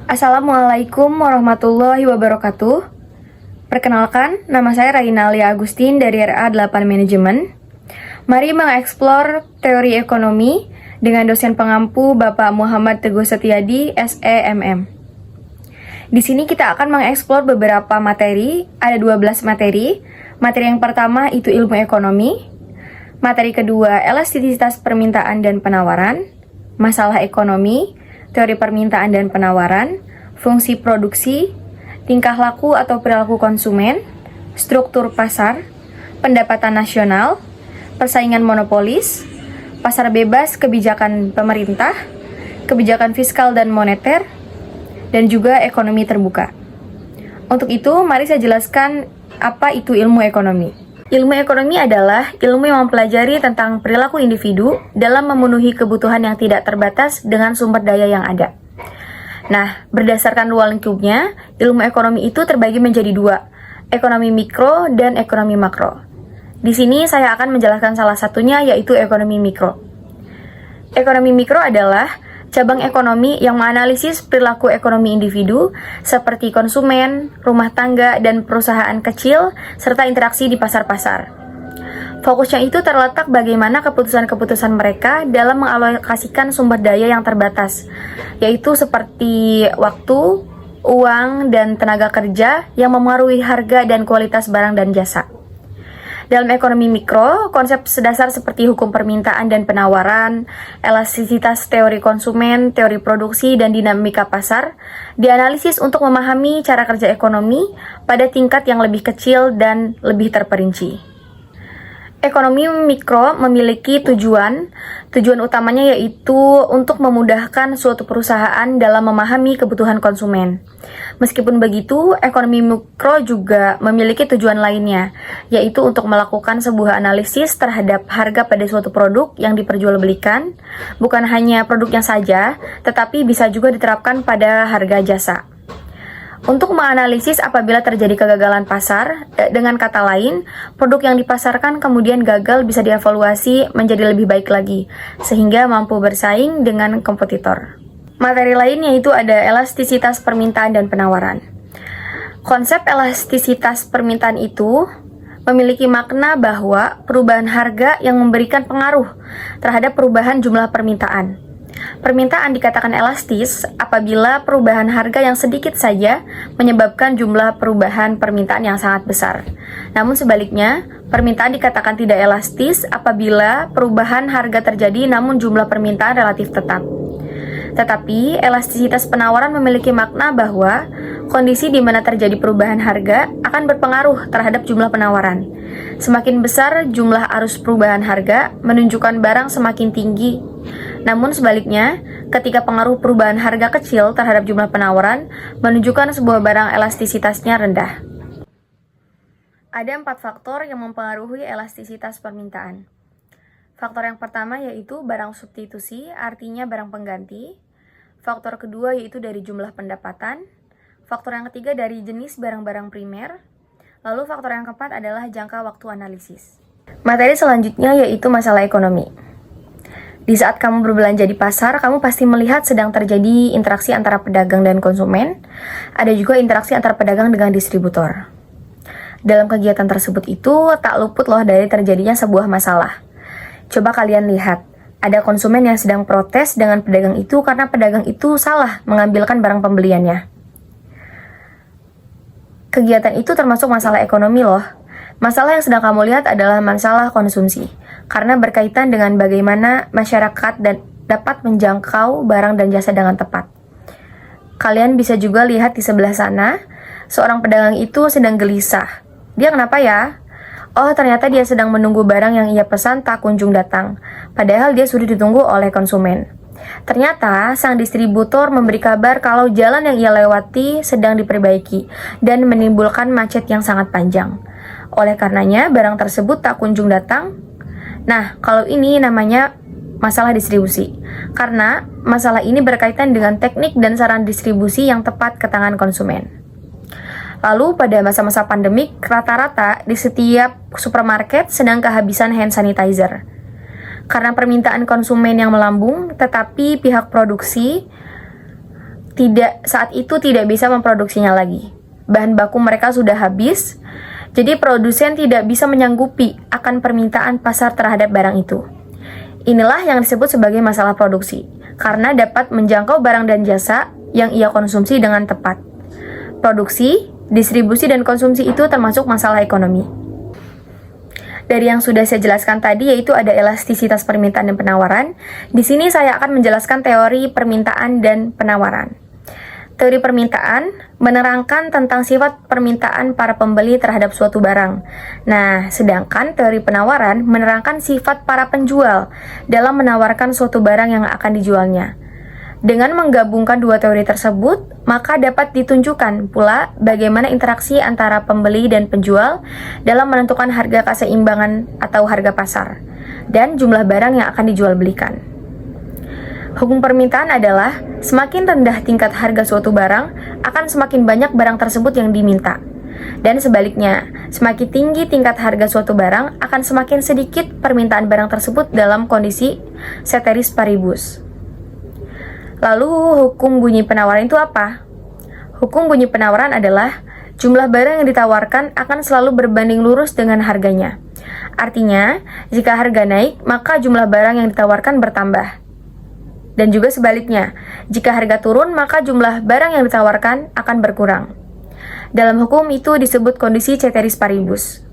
Assalamualaikum warahmatullahi wabarakatuh. Perkenalkan, nama saya Raina Alia Agustin dari RA8 Manajemen. Mari mengeksplor teori ekonomi dengan dosen pengampu Bapak Muhammad Teguh Setiadi, SEMM. Di sini kita akan mengeksplor beberapa materi, ada 12 materi. Materi yang pertama itu ilmu ekonomi. Materi kedua, elastisitas permintaan dan penawaran, masalah ekonomi, teori permintaan dan penawaran, fungsi produksi, tingkah laku atau perilaku konsumen, struktur pasar, pendapatan nasional, persaingan monopolis, pasar bebas, kebijakan pemerintah, kebijakan fiskal dan moneter, dan juga ekonomi terbuka. Untuk itu, mari saya jelaskan apa itu ilmu ekonomi. Ilmu ekonomi adalah ilmu yang mempelajari tentang perilaku individu dalam memenuhi kebutuhan yang tidak terbatas dengan sumber daya yang ada. Nah, berdasarkan ruang lingkupnya, ilmu ekonomi itu terbagi menjadi dua, ekonomi mikro dan ekonomi makro. Di sini saya akan menjelaskan salah satunya, yaitu ekonomi mikro. Ekonomi mikro adalah cabang ekonomi yang menganalisis perilaku ekonomi individu seperti konsumen, rumah tangga, dan perusahaan kecil, serta interaksi di pasar-pasar. Fokusnya itu terletak bagaimana keputusan-keputusan mereka dalam mengalokasikan sumber daya yang terbatas, yaitu seperti waktu, uang, dan tenaga kerja yang memengaruhi harga dan kualitas barang dan jasa. Dalam ekonomi mikro, konsep dasar seperti hukum permintaan dan penawaran, elastisitas teori konsumen, teori produksi, dan dinamika pasar dianalisis untuk memahami cara kerja ekonomi pada tingkat yang lebih kecil dan lebih terperinci. Ekonomi mikro memiliki tujuan utamanya yaitu untuk memudahkan suatu perusahaan dalam memahami kebutuhan konsumen. Meskipun begitu, ekonomi mikro juga memiliki tujuan lainnya, yaitu untuk melakukan sebuah analisis terhadap harga pada suatu produk yang diperjualbelikan, bukan hanya produknya saja, tetapi bisa juga diterapkan pada harga jasa. Untuk menganalisis apabila terjadi kegagalan pasar, dengan kata lain, produk yang dipasarkan kemudian gagal bisa dievaluasi menjadi lebih baik lagi, sehingga mampu bersaing dengan kompetitor. Materi lain yaitu ada elastisitas permintaan dan penawaran. Konsep elastisitas permintaan itu memiliki makna bahwa perubahan harga yang memberikan pengaruh terhadap perubahan jumlah permintaan. Permintaan dikatakan elastis apabila perubahan harga yang sedikit saja menyebabkan jumlah perubahan permintaan yang sangat besar. Namun sebaliknya, permintaan dikatakan tidak elastis apabila perubahan harga terjadi namun jumlah permintaan relatif tetap. Tetapi, elastisitas penawaran memiliki makna bahwa kondisi di mana terjadi perubahan harga akan berpengaruh terhadap jumlah penawaran. Semakin besar jumlah arus perubahan harga, menunjukkan barang semakin tinggi. Namun sebaliknya, ketika pengaruh perubahan harga kecil terhadap jumlah penawaran, menunjukkan sebuah barang elastisitasnya rendah. Ada 4 faktor yang mempengaruhi elastisitas permintaan. Faktor yang pertama yaitu barang substitusi, artinya barang pengganti. Faktor kedua yaitu dari jumlah pendapatan. Faktor yang ketiga dari jenis barang-barang primer. Lalu faktor yang keempat adalah jangka waktu analisis. Materi selanjutnya yaitu masalah ekonomi. Di saat kamu berbelanja di pasar, kamu pasti melihat sedang terjadi interaksi antara pedagang dan konsumen. Ada juga interaksi antara pedagang dengan distributor. Dalam kegiatan tersebut itu tak luput loh dari terjadinya sebuah masalah. Coba kalian lihat, ada konsumen yang sedang protes dengan pedagang itu karena pedagang itu salah mengambilkan barang pembeliannya. Kegiatan itu termasuk masalah ekonomi loh. Masalah yang sedang kamu lihat adalah masalah konsumsi, karena berkaitan dengan bagaimana masyarakat dapat menjangkau barang dan jasa dengan tepat. Kalian bisa juga lihat di sebelah sana, seorang pedagang itu sedang gelisah. Dia kenapa ya? Oh, ternyata dia sedang menunggu barang yang ia pesan tak kunjung datang, padahal dia sudah ditunggu oleh konsumen. Ternyata, sang distributor memberi kabar kalau jalan yang ia lewati sedang diperbaiki dan menimbulkan macet yang sangat panjang. Oleh karenanya, barang tersebut tak kunjung datang. Nah, kalau ini namanya masalah distribusi, karena masalah ini berkaitan dengan teknik dan saran distribusi yang tepat ke tangan konsumen. Lalu pada masa-masa pandemik, rata-rata di setiap supermarket sedang kehabisan hand sanitizer. Karena permintaan konsumen yang melambung, tetapi pihak produksi saat itu tidak bisa memproduksinya lagi. Bahan baku mereka sudah habis, jadi produsen tidak bisa menyanggupi akan permintaan pasar terhadap barang itu. Inilah yang disebut sebagai masalah produksi, karena dapat menjangkau barang dan jasa yang ia konsumsi dengan tepat. Produksi, distribusi, dan konsumsi itu termasuk masalah ekonomi. Dari yang sudah saya jelaskan tadi, yaitu ada elastisitas permintaan dan penawaran. Di sini saya akan menjelaskan teori permintaan dan penawaran. Teori permintaan menerangkan tentang sifat permintaan para pembeli terhadap suatu barang. Nah, sedangkan teori penawaran menerangkan sifat para penjual dalam menawarkan suatu barang yang akan dijualnya. Dengan menggabungkan dua teori tersebut, maka dapat ditunjukkan pula bagaimana interaksi antara pembeli dan penjual dalam menentukan harga keseimbangan atau harga pasar, dan jumlah barang yang akan dijual belikan. Hukum permintaan adalah semakin rendah tingkat harga suatu barang, akan semakin banyak barang tersebut yang diminta. Dan sebaliknya, semakin tinggi tingkat harga suatu barang, akan semakin sedikit permintaan barang tersebut dalam kondisi ceteris paribus. Lalu, hukum bunyi penawaran itu apa? Hukum bunyi penawaran adalah jumlah barang yang ditawarkan akan selalu berbanding lurus dengan harganya. Artinya, jika harga naik, maka jumlah barang yang ditawarkan bertambah. Dan juga sebaliknya, jika harga turun, maka jumlah barang yang ditawarkan akan berkurang. Dalam hukum itu disebut kondisi ceteris paribus.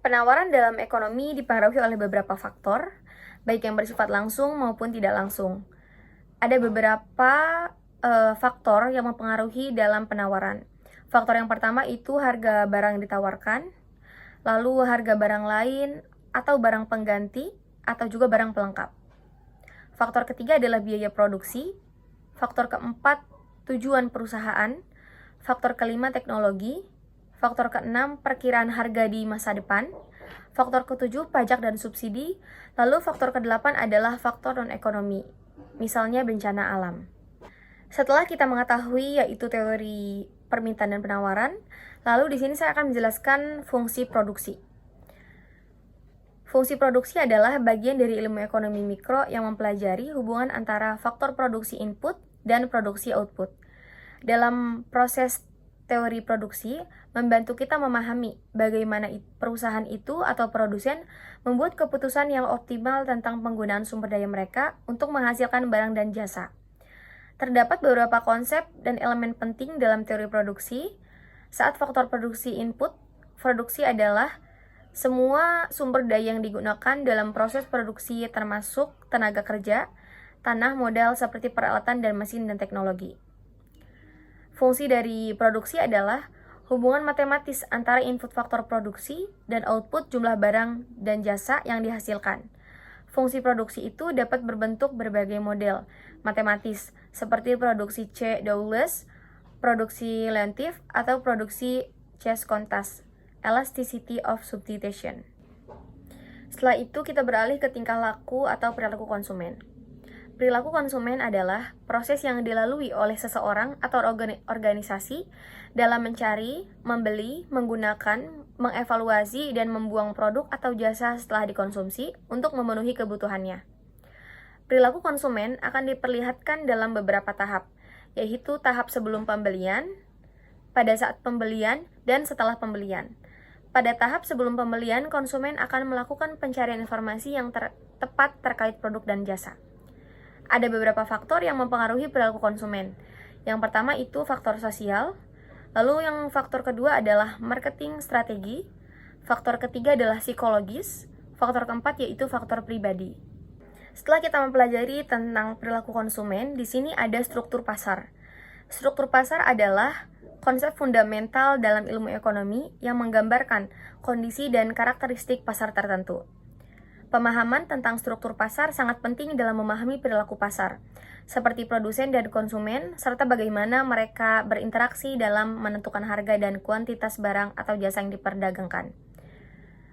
Penawaran dalam ekonomi dipengaruhi oleh beberapa faktor, baik yang bersifat langsung maupun tidak langsung. Ada beberapa faktor yang mempengaruhi dalam penawaran. Faktor yang pertama itu harga barang yang ditawarkan, lalu harga barang lain atau barang pengganti, atau juga barang pelengkap. Faktor ketiga adalah biaya produksi. Faktor keempat, tujuan perusahaan. Faktor kelima, teknologi. Faktor keenam, perkiraan harga di masa depan. Faktor ketujuh, pajak dan subsidi. Lalu faktor kedelapan adalah faktor non-ekonomi, misalnya bencana alam. Setelah kita mengetahui yaitu teori permintaan dan penawaran, lalu di sini saya akan menjelaskan fungsi produksi. Fungsi produksi adalah bagian dari ilmu ekonomi mikro yang mempelajari hubungan antara faktor produksi input dan produksi output. Dalam proses teori produksi, membantu kita memahami bagaimana perusahaan itu atau produsen membuat keputusan yang optimal tentang penggunaan sumber daya mereka untuk menghasilkan barang dan jasa. Terdapat beberapa konsep dan elemen penting dalam teori produksi. Saat faktor produksi input, produksi adalah semua sumber daya yang digunakan dalam proses produksi termasuk tenaga kerja, tanah, modal seperti peralatan dan mesin dan teknologi. Fungsi dari produksi adalah hubungan matematis antara input faktor produksi dan output jumlah barang dan jasa yang dihasilkan. Fungsi produksi itu dapat berbentuk berbagai model matematis seperti produksi C-Dulles, produksi Lentif, atau produksi Ches-Kontas. Elasticity of substitution. Setelah itu kita beralih ke tingkah laku atau perilaku konsumen. Perilaku konsumen adalah proses yang dilalui oleh seseorang atau organisasi dalam mencari, membeli, menggunakan, mengevaluasi, dan membuang produk atau jasa setelah dikonsumsi untuk memenuhi kebutuhannya. Perilaku konsumen akan diperlihatkan dalam beberapa tahap, yaitu tahap sebelum pembelian, pada saat pembelian, dan setelah pembelian. Pada tahap sebelum pembelian, konsumen akan melakukan pencarian informasi yang tepat terkait produk dan jasa. Ada beberapa faktor yang mempengaruhi perilaku konsumen. Yang pertama itu faktor sosial, lalu yang faktor kedua adalah marketing strategi, faktor ketiga adalah psikologis, faktor keempat yaitu faktor pribadi. Setelah kita mempelajari tentang perilaku konsumen, di sini ada struktur pasar. Struktur pasar adalah konsep fundamental dalam ilmu ekonomi yang menggambarkan kondisi dan karakteristik pasar tertentu. Pemahaman tentang struktur pasar sangat penting dalam memahami perilaku pasar, seperti produsen dan konsumen, serta bagaimana mereka berinteraksi dalam menentukan harga dan kuantitas barang atau jasa yang diperdagangkan.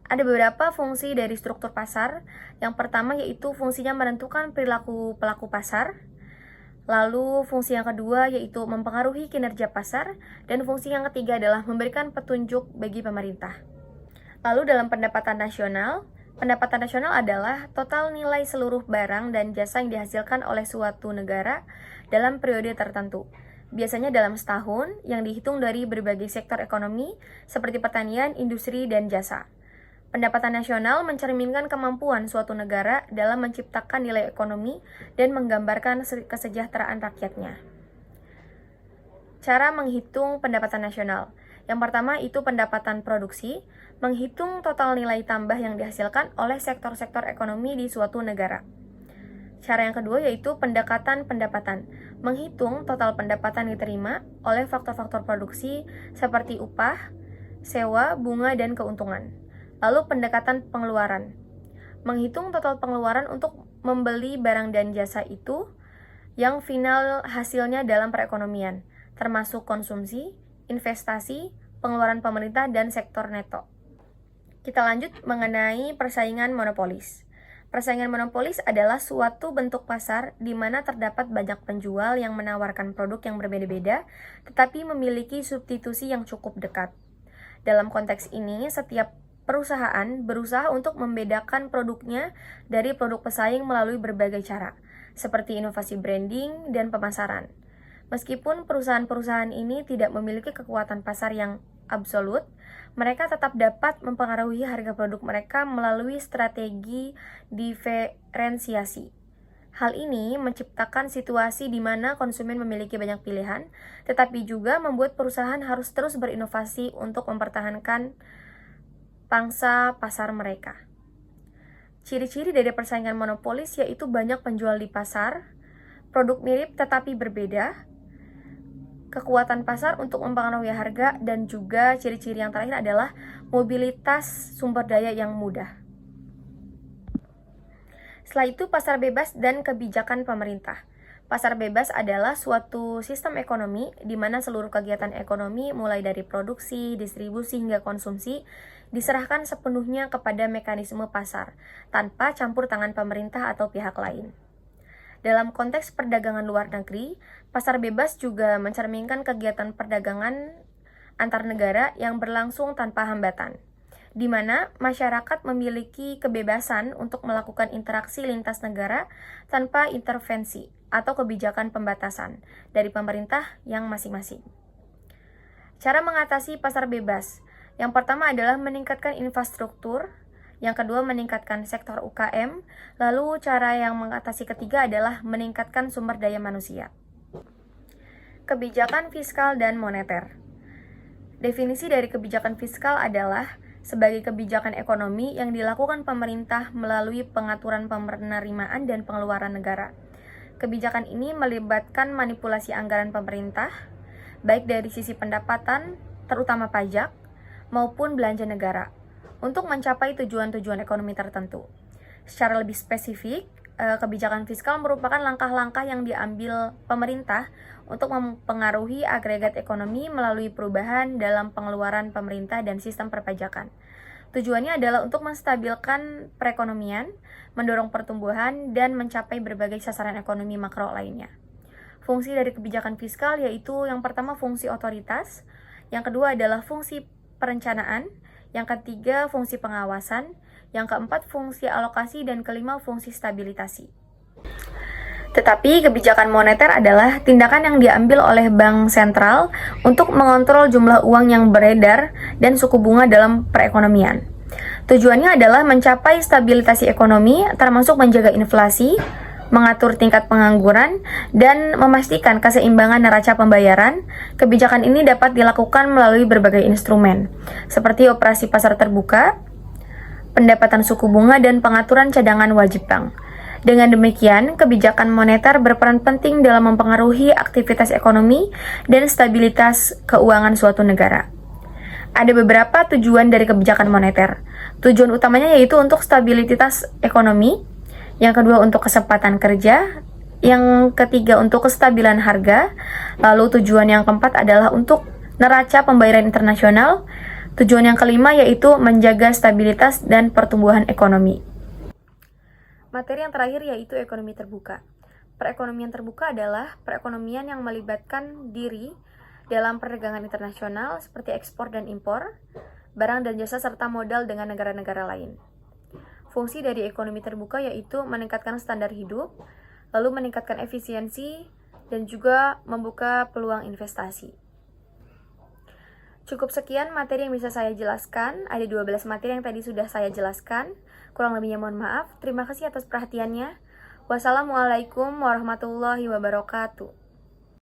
Ada beberapa fungsi dari struktur pasar. Yang pertama yaitu fungsinya menentukan perilaku pelaku pasar. Lalu fungsi yang kedua yaitu mempengaruhi kinerja pasar, dan fungsi yang ketiga adalah memberikan petunjuk bagi pemerintah. Lalu dalam pendapatan nasional, Pendapatan nasional adalah total nilai seluruh barang dan jasa yang dihasilkan oleh suatu negara dalam periode tertentu. Biasanya dalam setahun yang dihitung dari berbagai sektor ekonomi seperti pertanian, industri, dan jasa. Pendapatan nasional mencerminkan kemampuan suatu negara dalam menciptakan nilai ekonomi dan menggambarkan kesejahteraan rakyatnya. Cara menghitung pendapatan nasional. Yang pertama itu pendapatan produksi, menghitung total nilai tambah yang dihasilkan oleh sektor-sektor ekonomi di suatu negara. Cara yang kedua yaitu pendekatan pendapatan, menghitung total pendapatan diterima oleh faktor-faktor produksi seperti upah, sewa, bunga, dan keuntungan. Lalu pendekatan pengeluaran, menghitung total pengeluaran untuk membeli barang dan jasa itu yang final hasilnya dalam perekonomian, termasuk konsumsi, investasi, pengeluaran pemerintah, dan sektor neto. Kita lanjut mengenai persaingan monopolis. Persaingan monopolis adalah suatu bentuk pasar di mana terdapat banyak penjual yang menawarkan produk yang berbeda-beda, tetapi memiliki substitusi yang cukup dekat. Dalam konteks ini, setiap perusahaan berusaha untuk membedakan produknya dari produk pesaing melalui berbagai cara, seperti inovasi branding dan pemasaran. Meskipun perusahaan-perusahaan ini tidak memiliki kekuatan pasar yang absolut, mereka tetap dapat mempengaruhi harga produk mereka melalui strategi diferensiasi. Hal ini menciptakan situasi di mana konsumen memiliki banyak pilihan, tetapi juga membuat perusahaan harus terus berinovasi untuk mempertahankan pangsa pasar mereka. Ciri-ciri dari persaingan monopolis yaitu banyak penjual di pasar, produk mirip tetapi berbeda, kekuatan pasar untuk mempengaruhi harga, dan juga ciri-ciri yang terakhir adalah mobilitas sumber daya yang mudah. Setelah itu, pasar bebas dan kebijakan pemerintah. Pasar bebas adalah suatu sistem ekonomi di mana seluruh kegiatan ekonomi mulai dari produksi, distribusi, hingga konsumsi diserahkan sepenuhnya kepada mekanisme pasar tanpa campur tangan pemerintah atau pihak lain. Dalam konteks perdagangan luar negeri, pasar bebas juga mencerminkan kegiatan perdagangan antar negara yang berlangsung tanpa hambatan, di mana masyarakat memiliki kebebasan untuk melakukan interaksi lintas negara tanpa intervensi atau kebijakan pembatasan dari pemerintah yang masing-masing. Cara mengatasi pasar bebas. Yang pertama adalah meningkatkan infrastruktur. Yang kedua, meningkatkan sektor UKM. Lalu, cara yang mengatasi ketiga adalah meningkatkan sumber daya manusia. Kebijakan fiskal dan moneter. Definisi dari kebijakan fiskal adalah sebagai kebijakan ekonomi yang dilakukan pemerintah melalui pengaturan penerimaan dan pengeluaran negara. Kebijakan ini melibatkan manipulasi anggaran pemerintah, baik dari sisi pendapatan, terutama pajak, maupun belanja negara, untuk mencapai tujuan-tujuan ekonomi tertentu. Secara lebih spesifik, kebijakan fiskal merupakan langkah-langkah yang diambil pemerintah untuk mempengaruhi agregat ekonomi melalui perubahan dalam pengeluaran pemerintah dan sistem perpajakan. Tujuannya adalah untuk menstabilkan perekonomian, mendorong pertumbuhan, dan mencapai berbagai sasaran ekonomi makro lainnya. Fungsi dari kebijakan fiskal yaitu yang pertama fungsi otoritas, yang kedua adalah fungsi perencanaan, yang ketiga fungsi pengawasan, yang keempat fungsi alokasi, dan kelima fungsi stabilisasi. Tetapi kebijakan moneter adalah tindakan yang diambil oleh bank sentral untuk mengontrol jumlah uang yang beredar dan suku bunga dalam perekonomian. Tujuannya adalah mencapai stabilisasi ekonomi, termasuk menjaga inflasi, mengatur tingkat pengangguran, dan memastikan keseimbangan neraca pembayaran. Kebijakan ini dapat dilakukan melalui berbagai instrumen, seperti operasi pasar terbuka, pendapatan suku bunga, dan pengaturan cadangan wajib bank. Dengan demikian, kebijakan moneter berperan penting dalam mempengaruhi aktivitas ekonomi dan stabilitas keuangan suatu negara. Ada beberapa tujuan dari kebijakan moneter. Tujuan utamanya yaitu untuk stabilitas ekonomi, yang kedua untuk kesempatan kerja, yang ketiga untuk kestabilan harga, lalu tujuan yang keempat adalah untuk neraca pembayaran internasional, tujuan yang kelima yaitu menjaga stabilitas dan pertumbuhan ekonomi. Materi yang terakhir yaitu ekonomi terbuka. Perekonomian terbuka adalah perekonomian yang melibatkan diri dalam perdagangan internasional seperti ekspor dan impor, barang dan jasa serta modal dengan negara-negara lain. fungsi dari ekonomi terbuka yaitu meningkatkan standar hidup, lalu meningkatkan efisiensi, dan juga membuka peluang investasi. Cukup sekian materi yang bisa saya jelaskan. Ada 12 materi yang tadi sudah saya jelaskan. Kurang lebihnya mohon maaf. Terima kasih atas perhatiannya. Wassalamualaikum warahmatullahi wabarakatuh.